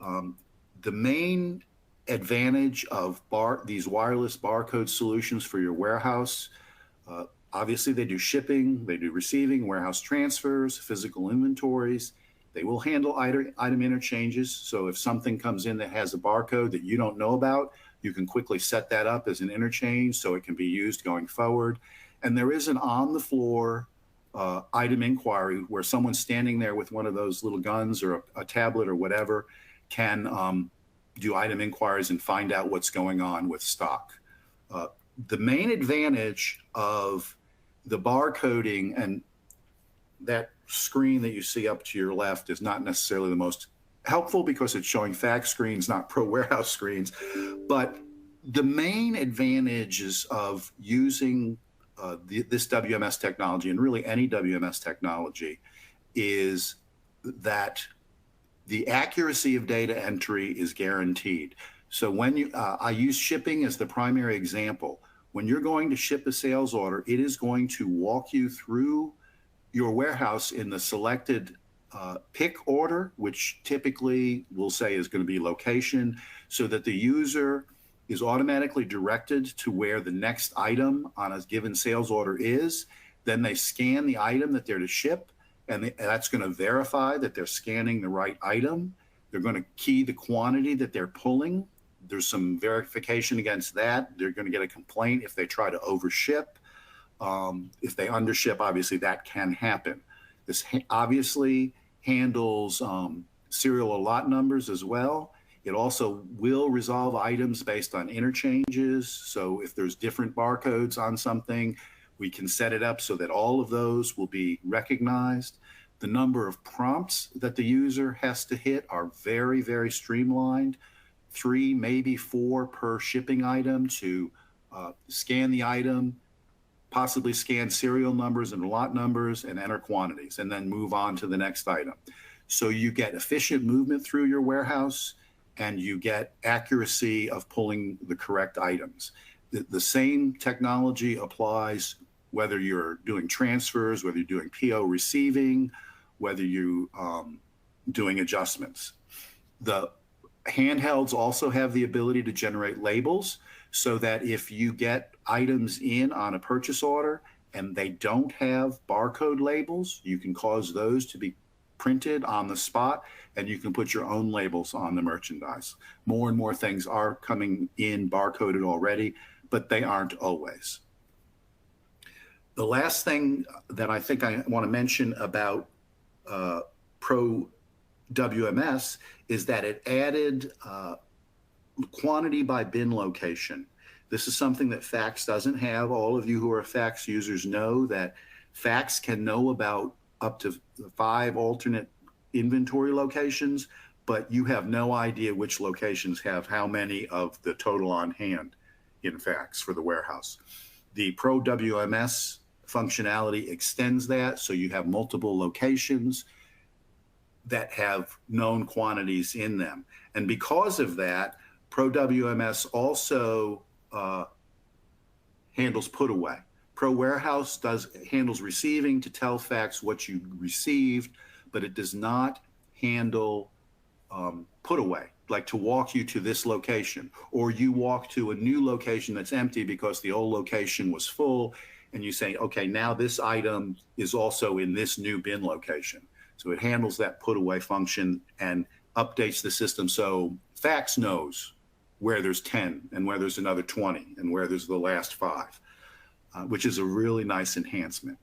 The main advantage of these wireless barcode solutions for your warehouse, obviously they do shipping, they do receiving, warehouse transfers, physical inventories. They will handle item interchanges. So if something comes in that has a barcode that you don't know about, you can quickly set that up as an interchange so it can be used going forward. And there is an on-the-floor item inquiry where someone standing there with one of those little guns or a tablet or whatever can do item inquiries and find out what's going on with stock. The main advantage of the barcoding, and that screen that you see up to your left is not necessarily the most helpful because it's showing fax screens, not Pro Warehouse screens. But the main advantages of using this WMS technology, and really any WMS technology, is that the accuracy of data entry is guaranteed. So when I use shipping as the primary example. When you're going to ship a sales order, it is going to walk you through your warehouse in the selected pick order, which typically we'll say is going to be location, so that the user is automatically directed to where the next item on a given sales order is. Then they scan the item that they're to ship, and that's going to verify that they're scanning the right item. They're going to key the quantity that they're pulling. There's some verification against that. They're going to get a complaint if they try to overship. If they undership, obviously that can happen. This obviously handles serial or lot numbers as well. It also will resolve items based on interchanges. So if there's different barcodes on something, we can set it up so that all of those will be recognized. The number of prompts that the user has to hit are very, very streamlined. 3, maybe 4 per shipping item to scan the item, possibly scan serial numbers and lot numbers and enter quantities, and then move on to the next item. So you get efficient movement through your warehouse, and you get accuracy of pulling the correct items. The same technology applies whether you're doing transfers, whether you're doing PO receiving, whether you doing adjustments. The handhelds also have the ability to generate labels, so that if you get items in on a purchase order and they don't have barcode labels, you can cause those to be printed on the spot, and you can put your own labels on the merchandise. More and more things are coming in barcoded already, but they aren't always. The last thing that I think I want to mention about Pro WMS is that it added quantity by bin location. This is something that Fax doesn't have. All of you who are Fax users know that Fax can know about up to 5 alternate inventory locations, but you have no idea which locations have how many of the total on hand in Fax for the warehouse. The Pro WMS functionality extends that, so you have multiple locations that have known quantities in them. And because of that, Pro WMS also handles put away. Pro Warehouse handles receiving to tell Fax what you received, but it does not handle put away, like to walk you to this location, or you walk to a new location that's empty because the old location was full, and you say, okay, now this item is also in this new bin location. So it handles that put away function and updates the system so Fax knows where there's 10 and where there's another 20 and where there's the last 5, which is a really nice enhancement.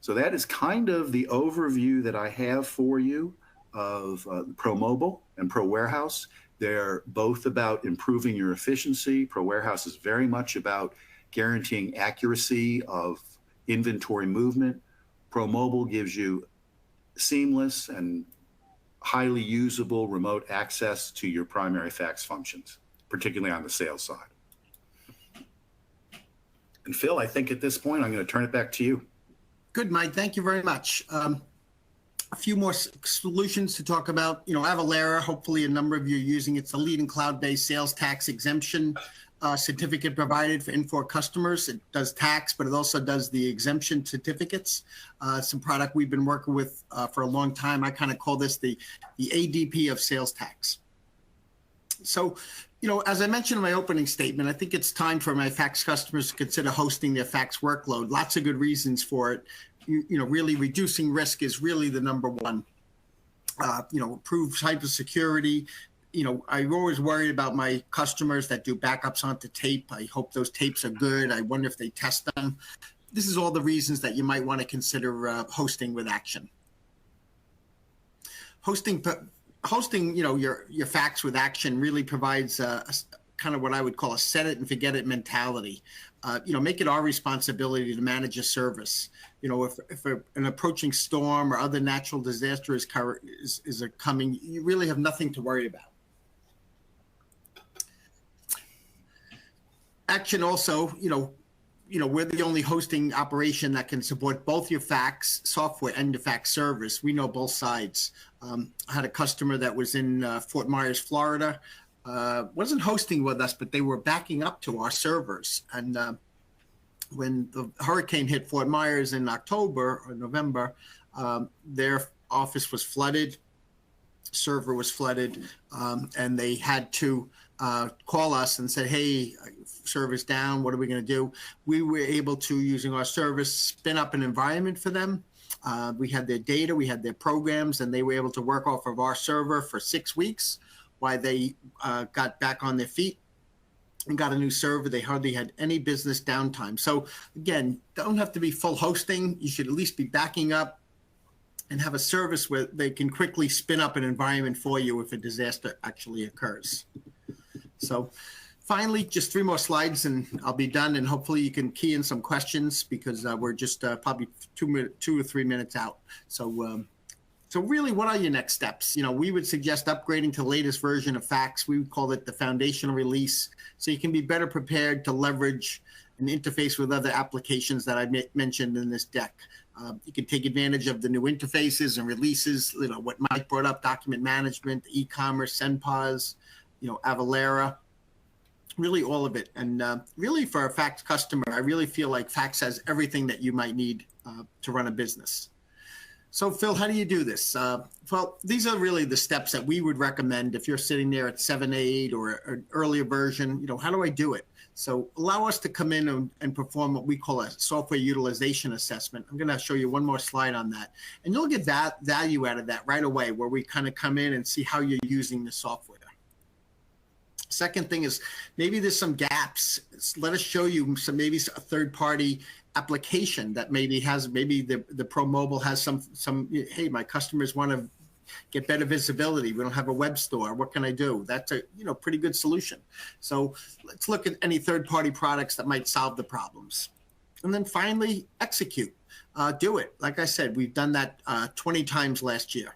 So that is kind of the overview that I have for you of Pro Mobile and Pro Warehouse. They're both about improving your efficiency. Pro Warehouse is very much about guaranteeing accuracy of inventory movement. Pro Mobile gives you seamless and highly usable remote access to your primary Fax functions, particularly on the sales side. And Phil, I think at this point, I'm going to turn it back to you. Good, Mike. Thank you very much. A few more solutions to talk about. Avalara, hopefully a number of you are using. It's a leading cloud-based sales tax exemption certificate provided for Infor customers. It does tax, but it also does the exemption certificates. It's a product we've been working with for a long time. I kind of call this the ADP of sales tax. So, as I mentioned in my opening statement, I think it's time for my Fax customers to consider hosting their Fax workload. Lots of good reasons for it. Really reducing risk is really the number one. Improved cybersecurity. I'm always worried about my customers that do backups onto tape. I hope those tapes are good. I wonder if they test them. This is all the reasons that you might want to consider hosting with Aktion. Hosting, your Fax with Aktion really provides a kind of what I would call a set it and forget it mentality. Make it our responsibility to manage a service. If an approaching storm or other natural disaster is coming, you really have nothing to worry about. Aktion also, we're the only hosting operation that can support both your Fax software and your Fax service. We know both sides. I had a customer that was in Fort Myers, Florida. wasn't hosting with us, but they were backing up to our servers. And when the hurricane hit Fort Myers in October or November, their office was flooded, server was flooded, and they had to call us and said, hey, server's down, what are we going to do? We were able to, using our service, spin up an environment for them. We had their data, we had their programs, and they were able to work off of our server for 6 weeks while they got back on their feet and got a new server. They hardly had any business downtime. So again, don't have to be full hosting. You should at least be backing up and have a service where they can quickly spin up an environment for you if a disaster actually occurs. So finally, just 3 more slides and I'll be done. And hopefully you can key in some questions because we're just probably 2 or 3 minutes out. So really, what are your next steps? We would suggest upgrading to the latest version of Fax. We would call it the foundational release, so you can be better prepared to leverage and interface with other applications that I mentioned in this deck. You can take advantage of the new interfaces and releases, what Mike brought up, document management, e-commerce, SendPause, Avalara, really all of it. And really for a Fax customer, I really feel like Fax has everything that you might need to run a business. So Phil, how do you do this? Well, these are really the steps that we would recommend if you're sitting there at 7.8 or an earlier version. How do I do it? So allow us to come in and perform what we call a software utilization assessment. I'm going to show you one more slide on that. And you'll get that value out of that right away, where we kind of come in and see how you're using the software. Second thing is maybe there's some gaps. Let us show you maybe a third-party application that maybe the Pro Mobile has some, hey, my customers want to get better visibility. We don't have a web store. What can I do? That's a pretty good solution. So let's look at any third-party products that might solve the problems. And then finally, execute. Do it. Like I said, we've done that 20 times last year.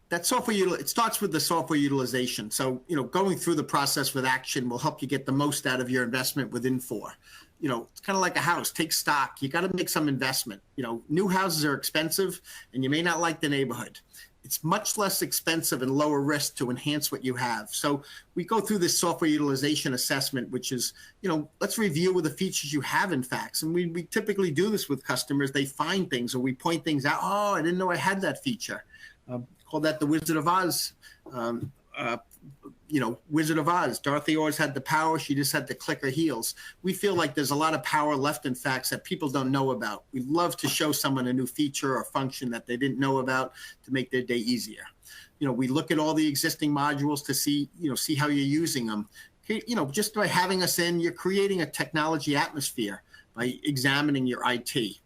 That it starts with the software utilization. So, going through the process with Aktion will help you get the most out of your investment with Infor. It's kind of like a house. Take stock. You got to make some investment. New houses are expensive and you may not like the neighborhood. It's much less expensive and lower risk to enhance what you have. So we go through this software utilization assessment, which is, let's review with the features you have in Fax. And we typically do this with customers. They find things or we point things out. Oh, I didn't know I had that feature. Call that the Wizard of Oz. Wizard of Oz. Dorothy always had the power. She just had to click her heels. We feel like there's a lot of power left in Fax that people don't know about. We love to show someone a new feature or function that they didn't know about to make their day easier. We look at all the existing modules to see how you're using them. Just by having us in, you're creating a technology atmosphere by examining your IT.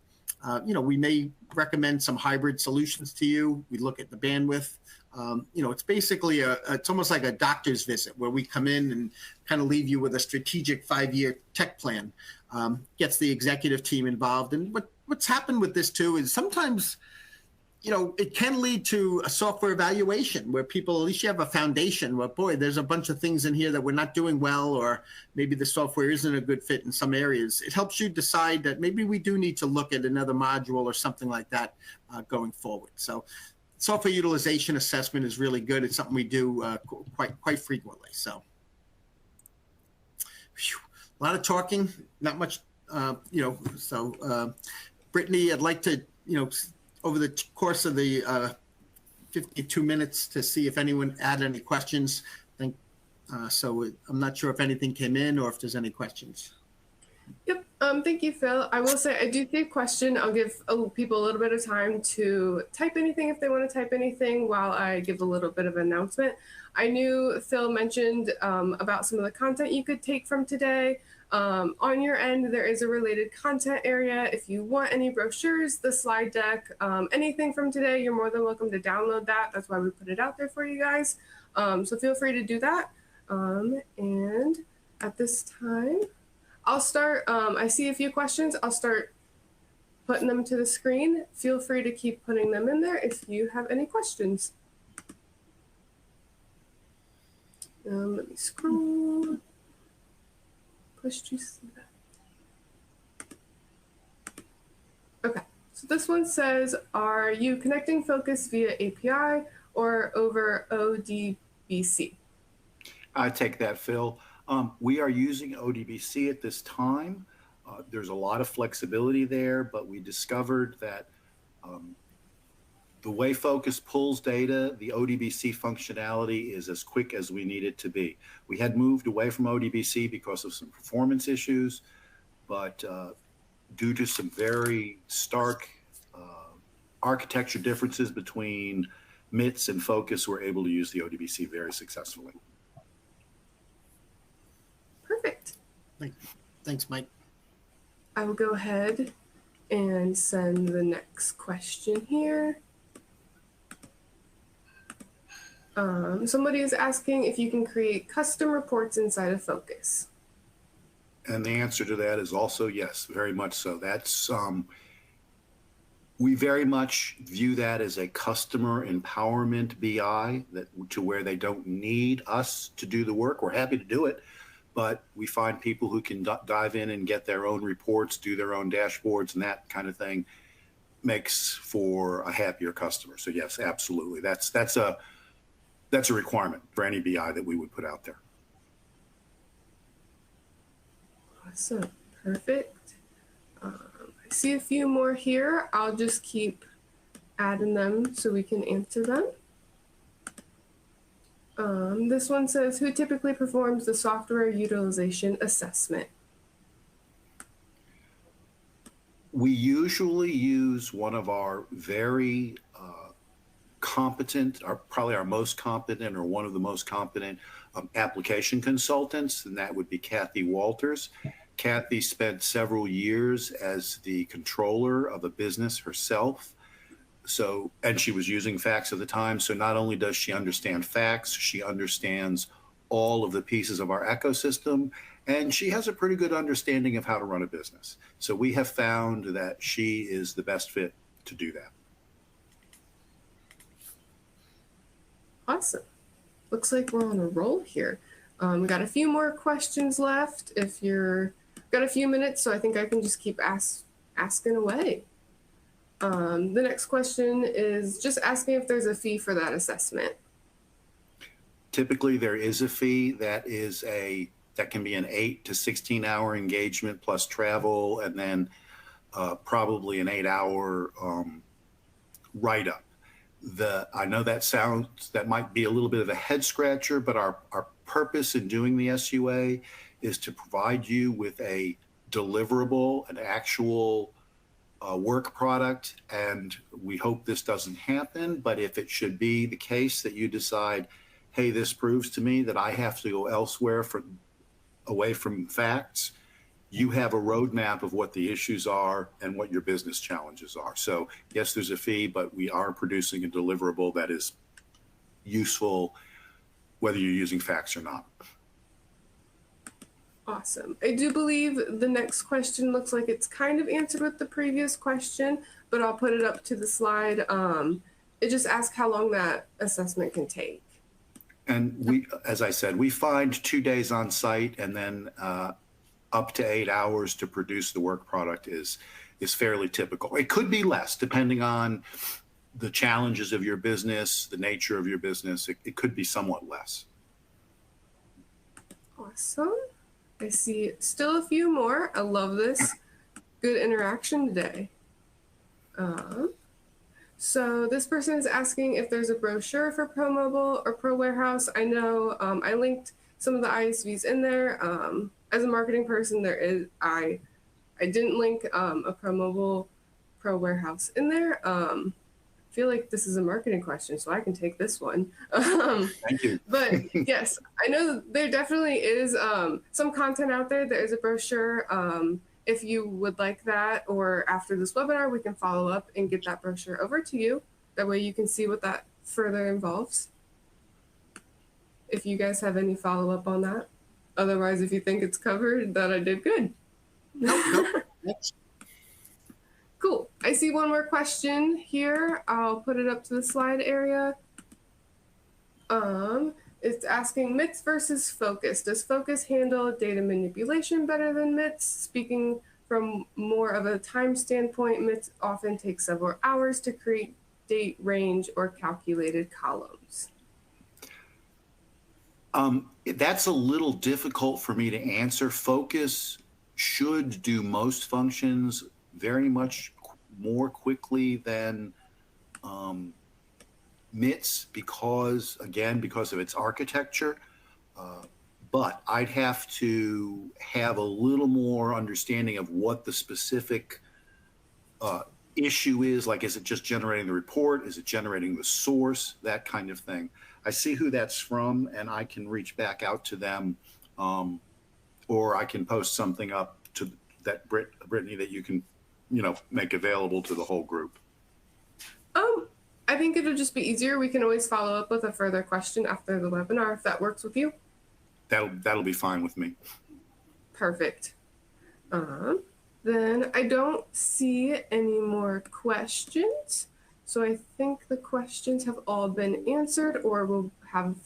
We may recommend some hybrid solutions to you. We look at the bandwidth. It's basically it's almost like a doctor's visit where we come in and kind of leave you with a strategic 5-year tech plan. Gets the executive team involved. And what's happened with this too is sometimes, it can lead to a software evaluation where people, at least you have a foundation where, boy, there's a bunch of things in here that we're not doing well, or maybe the software isn't a good fit in some areas. It helps you decide that maybe we do need to look at another module or something like that going forward. So software utilization assessment is really good. It's something we do quite frequently. So a lot of talking, not much, Brittany, I'd like to, over the course of the 52 minutes to see if anyone had any questions. So I'm not sure if anything came in or if there's any questions. Yep. Thank you, Phil. I will say I do see a question. I'll give people a little bit of time to type anything if they want to type anything while I give a little bit of an announcement. I knew Phil mentioned about some of the content you could take from today. On your end, there is a related content area. If you want any brochures, the slide deck, anything from today, you're more than welcome to download that. That's why we put it out there for you guys. So feel free to do that. And at this time, I'll start. I see a few questions. I'll start putting them to the screen. Feel free to keep putting them in there if you have any questions. Let me scroll. Push to see that. Okay, so this one says, are you connecting Focus via API or over ODBC? I take that, Phil. We are using ODBC at this time. There's a lot of flexibility there, but we discovered that um, the way Focus pulls data, the ODBC functionality is as quick as we need it to be. We had moved away from ODBC because of some performance issues, but due to some very stark architecture differences between MITS and Focus, we're able to use the ODBC very successfully. Perfect. Thanks, Mike. I will go ahead and send the next question here. Somebody is asking if you can create custom reports inside of Focus. And the answer to that is also yes, very much so. That's we very much view that as a customer empowerment BI, that to where they don't need us to do the work. We're happy to do it, but we find people who can dive in and get their own reports, do their own dashboards, and that kind of thing makes for a happier customer. So yes, absolutely. That's a requirement for any BI that we would put out there. Awesome. Perfect. I see a few more here. I'll just keep adding them so we can answer them. This one says, who typically performs the software utilization assessment? We usually use one of our very competent, or probably our most competent, or one of the most competent application consultants, and that would be Kathy Walters. Kathy spent several years as the controller of a business herself. So, and she was using fax at the time. So not only does she understand fax, she understands all of the pieces of our ecosystem, and she has a pretty good understanding of how to run a business. So we have found that she is the best fit to do that. Awesome. Looks like we're on a roll here. We got a few more questions left. If you're got a few minutes, so I think I can just keep asking away. The next question is just asking if there's a fee for that assessment. Typically, there is a fee that can be an 8 to 16 hour engagement plus travel, and then probably an 8-hour write-up. I know that might be a little bit of a head scratcher, but our purpose in doing the SUA is to provide you with a deliverable, an actual work product. And we hope this doesn't happen, but if it should be the case that you decide, hey, this proves to me that I have to go elsewhere away from facts, you have a roadmap of what the issues are and what your business challenges are. So yes, there's a fee, but we are producing a deliverable that is useful whether you're using fax or not. Awesome. I do believe the next question looks like it's kind of answered with the previous question, but I'll put it up to the slide. It just asks how long that assessment can take. And we, as I said, we find 2 days on site, and then up to 8 hours to produce the work product is fairly typical. It could be less depending on the challenges of your business, the nature of your business. It could be somewhat less. Awesome. I see still a few more. I love this. Good interaction today. So this person is asking if there's a brochure for Pro Mobile or Pro Warehouse. I know I linked some of the ISVs in there. As a marketing person, I didn't link a Pro Mobile, Pro Warehouse in there. I feel like this is a marketing question, so I can take this one. Thank you. But yes, I know there definitely is some content out there. There is a brochure. If you would like that, or after this webinar, we can follow up and get that brochure over to you. That way you can see what that further involves. If you guys have any follow-up on that. Otherwise, if you think it's covered, that I did good. Nope. Cool. I see one more question here. I'll put it up to the slide area. It's asking MITS versus Focus. Does Focus handle data manipulation better than MITS? Speaking from more of a time standpoint, MITS often takes several hours to create date range or calculated columns. That's a little difficult for me to answer. Focus should do most functions very much more quickly than MITS because of its architecture. But I'd have to have a little more understanding of what the specific issue is. Like, is it just generating the report? Is it generating the source? That kind of thing. I see who that's from, and I can reach back out to them, or I can post something up to that Brittany that you can, make available to the whole group. I think it'll just be easier. We can always follow up with a further question after the webinar if that works with you. That'll be fine with me. Perfect. Then I don't see any more questions. So I think the questions have all been answered, or we'll have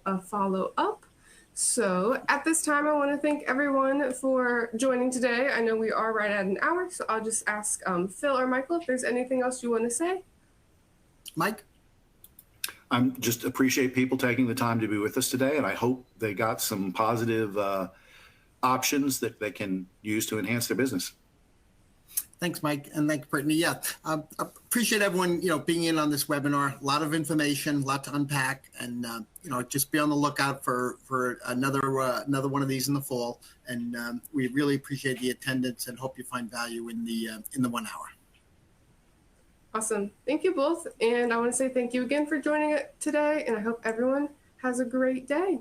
a follow-up. So at this time, I want to thank everyone for joining today. I know we are right at an hour, so I'll just ask Phil or Michael if there's anything else you want to say. Mike? I just appreciate people taking the time to be with us today, and I hope they got some positive options that they can use to enhance their business. Thanks, Mike, and thanks, Brittany. Yeah, appreciate everyone, being in on this webinar. A lot of information, a lot to unpack, and just be on the lookout for another one of these in the fall. And we really appreciate the attendance and hope you find value in the 1 hour. Awesome. Thank you both. And I want to say thank you again for joining it today. And I hope everyone has a great day.